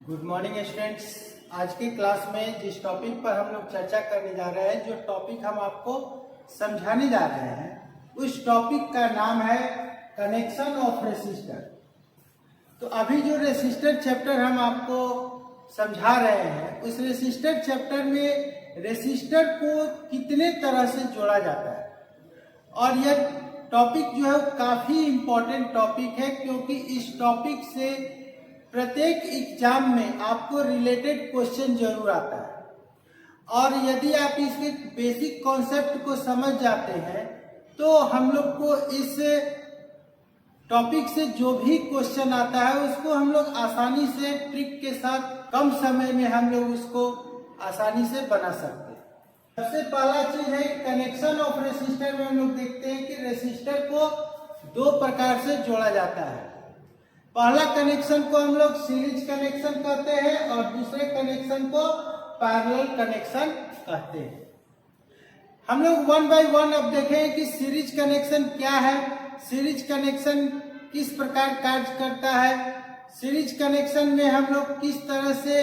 Good morning students. आज की class में जिस टॉपिक पर हम लोग चर्चा करने जा रहे हैं, जो टॉपिक हम आपको समझाने जा रहे हैं, उस टॉपिक का नाम है कनेक्शन ऑफ रेसिस्टर। तो अभी जो रेसिस्टर चैप्टर हम आपको समझा रहे हैं, उस रेसिस्टर चैप्टर में रेसिस्टर को कितने तरह से जोड़ा जाता है, और यह टॉपिक जो है काफी इम्पोर्टेंट टॉपिक है, क्योंकि इस टॉपिक से प्रत्येक एग्जाम में आपको रिलेटेड क्वेश्चन जरूर आता है। और यदि आप इसके बेसिक कॉन्सेप्ट को समझ जाते हैं तो हम लोग को इस टॉपिक से जो भी क्वेश्चन आता है उसको हम लोग आसानी से ट्रिक के साथ कम समय में हम लोग उसको आसानी से बना सकते हैं। सबसे पहला चीज है कनेक्शन ऑफ रेसिस्टर में हम लोग देखते हैं कि रेसिस्टर को दो प्रकार से जोड़ा जाता है। पहला कनेक्शन को हम लोग सीरीज कनेक्शन कहते हैं और दूसरे कनेक्शन को पैरेलल कनेक्शन कहते हैं। हम लोग वन बाय वन अब देखें कि सीरीज कनेक्शन क्या है, सीरीज कनेक्शन किस प्रकार कार्य करता है, सीरीज कनेक्शन में हम लोग किस तरह से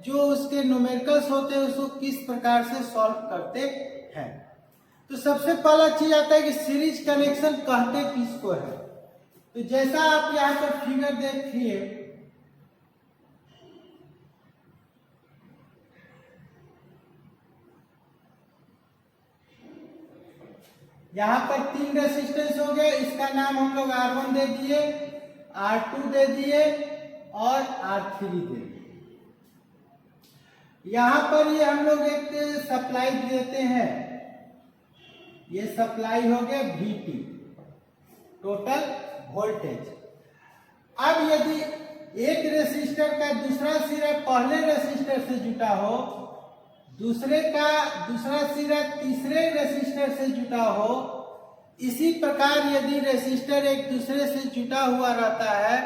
जो उसके न्यूमेरिकल्स होते हैं उसको किस प्रकार से सॉल्व करते हैं। तो सबसे पहला चीज आता है कि सीरीज कनेक्शन कहते किसको है। तो जैसा आप यहाँ पर फिगर देखिए, यहाँ पर तीन रेसिस्टेंस हो गए, इसका नाम हम लोग R1 दे दिए, R2 दे दिए और R3 दे दिए। यहाँ पर ये हम लोग एक सप्लाई देते हैं, ये सप्लाई हो गया VT टोटल वोल्टेज। अब यदि एक रेसिस्टर का दूसरा सिरा पहले रेसिस्टर से जुटा हो, दूसरे का दूसरा सिरा तीसरे रेसिस्टर से जुटा हो, इसी प्रकार यदि रेसिस्टर एक दूसरे से जुटा हुआ रहता है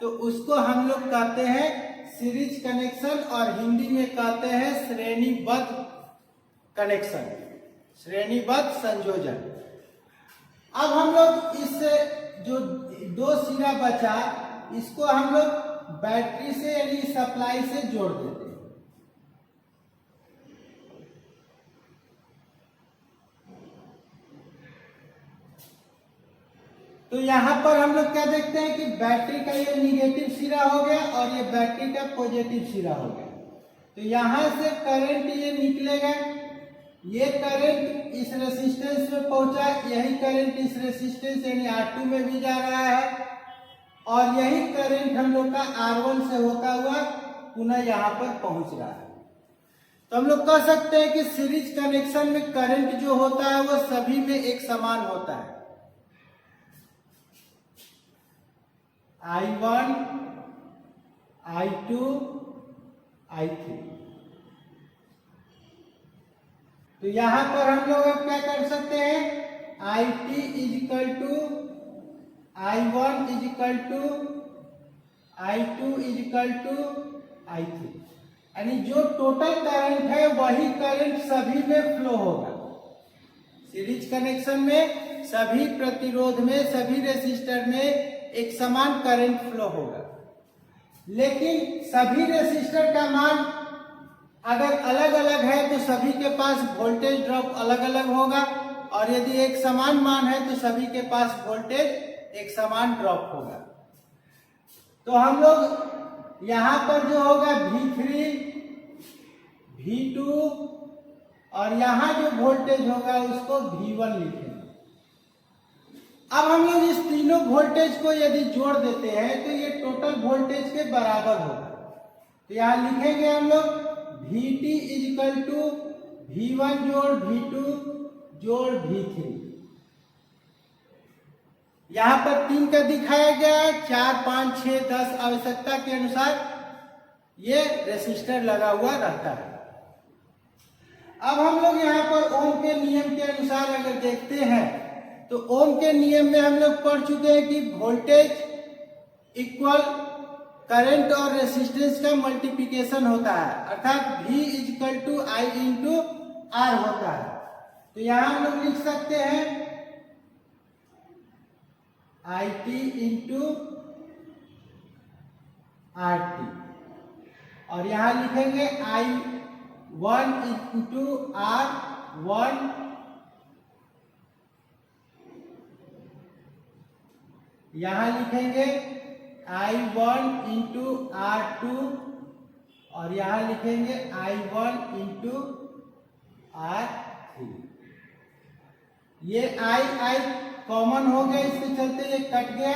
तो उसको हम लोग कहते हैं सीरीज कनेक्शन, और हिंदी में कहते हैं श्रेणीबद्ध कनेक्शन, श्रेणीबद्ध संयोजन। अब हम लोग इस जो दो सिरा बचा, इसको हम लोग बैटरी से यानी सप्लाई से जोड़ देते हैं। तो यहां पर हम लोग क्या देखते हैं कि बैटरी का ये निगेटिव सिरा हो गया और ये बैटरी का पॉजिटिव सिरा हो गया। तो यहां से करंट ये निकलेगा, ये करंट इस रेसिस्टेंस में पहुंचा, यही करंट इस रेसिस्टेंस यानी R2 में भी जा रहा है, और यही करंट हम लोग का R1 से होता हुआ पुनः यहाँ पर पहुंच रहा है। तो हम लोग कह सकते हैं कि सीरीज कनेक्शन में करंट जो होता है वो सभी में एक समान होता है। I1, I2, I3। तो यहां पर हम लोग अब क्या कर सकते हैं, IT is equal to I1 is equal to I2 is equal to I3, यानी जो टोटल करंट है वही करंट सभी में फ्लो होगा। सीरीज कनेक्शन में सभी प्रतिरोध में, सभी रेसिस्टर में एक समान करंट फ्लो होगा, लेकिन सभी रेसिस्टर का मान अगर अलग अलग है तो सभी के पास वोल्टेज ड्रॉप अलग अलग होगा, और यदि एक समान मान है तो सभी के पास वोल्टेज एक समान ड्रॉप होगा। तो हम लोग यहां पर जो होगा V3, V2 और यहां जो वोल्टेज होगा उसको V1 लिखेंगे। अब हम लोग इस तीनों वोल्टेज को यदि जोड़ देते हैं तो ये टोटल वोल्टेज के बराबर होगा। तो यहां लिखेंगे हम लोग VT इजिकल टू V1 जोड़ V2 जोड़ V3। यहां पर 3 का दिखाया गया है, 4, 5, 6, 10 आवश्यकता के अनुसार ये रेसिस्टर लगा हुआ रहता है। अब हम लोग यहाँ पर ओम के नियम के अनुसार अगर देखते हैं तो ओम के नियम में हम लोग पढ़ चुके हैं कि वोल्टेज इक्वल करंट और रेसिस्टेंस का मल्टीप्लिकेशन होता है, अर्थात V is equal to I into R होता है। तो यहां हम लोग लिख सकते हैं IT इंटू RT। और यहाँ लिखेंगे I1 इंटू R1 यहाँ लिखेंगे I1 इंटू R2 और यहाँ लिखेंगे I1 इंटू R3। ये I कॉमन हो गया, इसके चलते ये कट गया,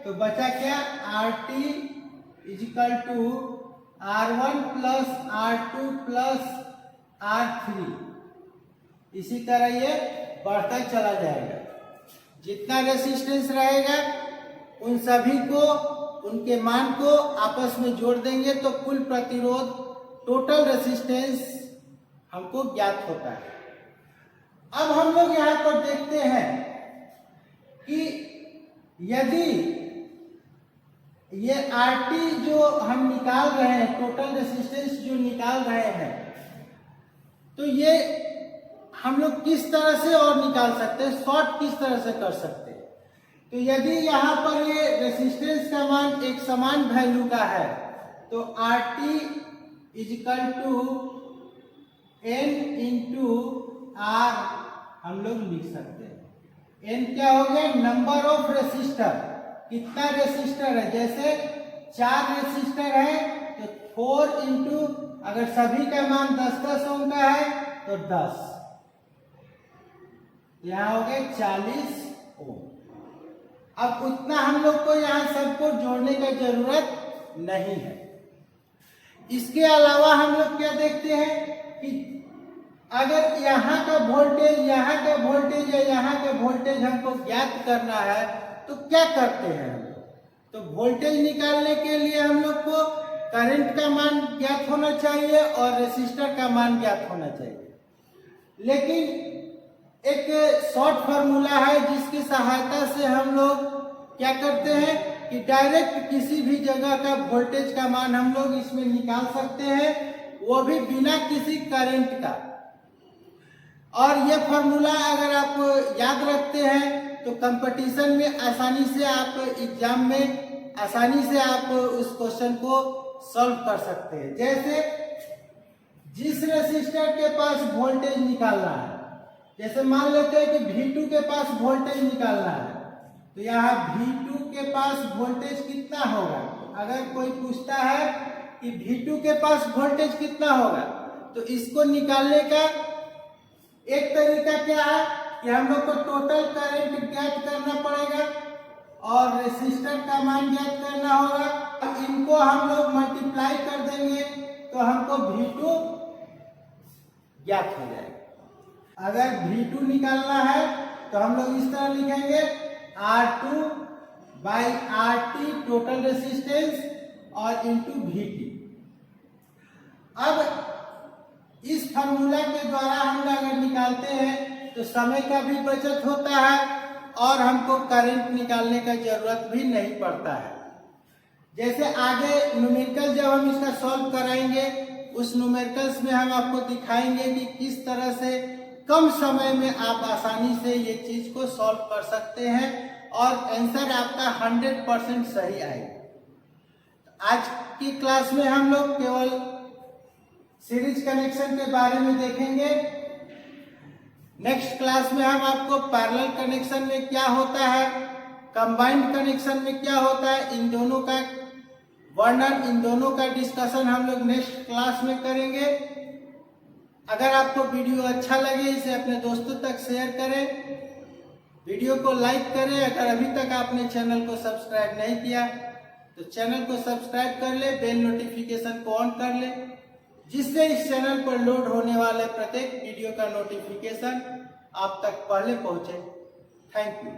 तो बचा क्या RT is equal to R1 plus R2 plus R3। इसी तरह ये बढ़ता चला जाएगा। जितना रेसिस्टेंस रहेगा उन सभी को, उनके मान को आपस में जोड़ देंगे तो कुल प्रतिरोध, टोटल रेसिस्टेंस हमको ज्ञात होता है। अब हम लोग यहाँ पर देखते हैं कि यदि ये RT जो हम निकाल रहे हैं, टोटल रेसिस्टेंस जो निकाल रहे हैं, तो ये हम लोग किस तरह से और निकाल सकते हैं, शॉर्ट किस तरह से कर सकते हैं। तो यदि यहाँ पर ये रेसिस्टेंस का मान एक समान वैल्यू का है तो RT is equal to N into R हम लोग लिख सकते हैं। N क्या हो गया, नंबर ऑफ रेसिस्टर, कितना रेसिस्टर है। जैसे 4 रेसिस्टर है तो 4 इंटू, अगर सभी का मान 10-10 ओम का है तो 10, यहाँ हो गए 40 ओम। अब उतना हम लोग को यहाँ सबको जोड़ने का जरूरत नहीं है। इसके अलावा हम लोग क्या देखते हैं कि अगर यहाँ का वोल्टेज, यहाँ का वोल्टेज या यहाँ का वोल्टेज हमको ज्ञात करना है तो क्या करते हैं हम लोग। तो वोल्टेज निकालने के लिए हम लोग को करंट का मान ज्ञात होना चाहिए और रेसिस्टर का मान ज्ञात होना चाहिए। लेकिन एक शॉर्ट फार्मूला है जिसकी सहायता से हम लोग क्या करते हैं कि डायरेक्ट किसी भी जगह का वोल्टेज का मान हम लोग इसमें निकाल सकते हैं, वो भी बिना किसी करंट का। और ये फार्मूला अगर आप याद रखते हैं तो कंपटीशन में आसानी से आप एग्जाम में आसानी से आप उस क्वेश्चन को सॉल्व कर सकते हैं। जैसे जिस रेसिस्टर के पास वोल्टेज निकालना है, जैसे मान लेते हैं कि V2 के पास वोल्टेज निकालना है, तो यहाँ V2 के पास वोल्टेज कितना होगा। अगर कोई पूछता है कि V2 के पास वोल्टेज कितना होगा, तो इसको निकालने का एक तरीका क्या है कि हम लोग को टोटल करंट ज्ञात करना पड़ेगा और रेसिस्टर का मान ज्ञात करना होगा। इनको हम लोग मल्टीप्लाई कर देंगे तो हमको V2 ज्ञात हो जाएगा। अगर V2 निकालना है तो हम लोग इस तरह लिखेंगे R2 by RT total resistance और इंटू VT। अब इस फार्मूला के द्वारा हम अगर निकालते हैं तो समय का भी बचत होता है और हमको करंट निकालने का जरूरत भी नहीं पड़ता है। जैसे आगे न्यूमेरिकल जब हम इसका सॉल्व कराएंगे, उस न्यूमेरिकल्स में हम आपको दिखाएंगे कि किस तरह से कम समय में आप आसानी से ये चीज को सॉल्व कर सकते हैं और आंसर आपका 100% सही आएगा। आज की क्लास में हम लोग केवल सीरीज कनेक्शन के बारे में देखेंगे। नेक्स्ट क्लास में हम आपको पैरेलल कनेक्शन में क्या होता है, कंबाइंड कनेक्शन में क्या होता है, इन दोनों का वर्णन, इन दोनों का डिस्कशन हम लोग नेक्स्ट क्लास में करेंगे। अगर आपको वीडियो अच्छा लगे इसे अपने दोस्तों तक शेयर करें, वीडियो को लाइक करें। अगर अभी तक आपने चैनल को सब्सक्राइब नहीं किया तो चैनल को सब्सक्राइब कर ले, बेल नोटिफिकेशन को ऑन कर ले, जिससे इस चैनल पर लोड होने वाले प्रत्येक वीडियो का नोटिफिकेशन आप तक पहले पहुंचे। Thank you.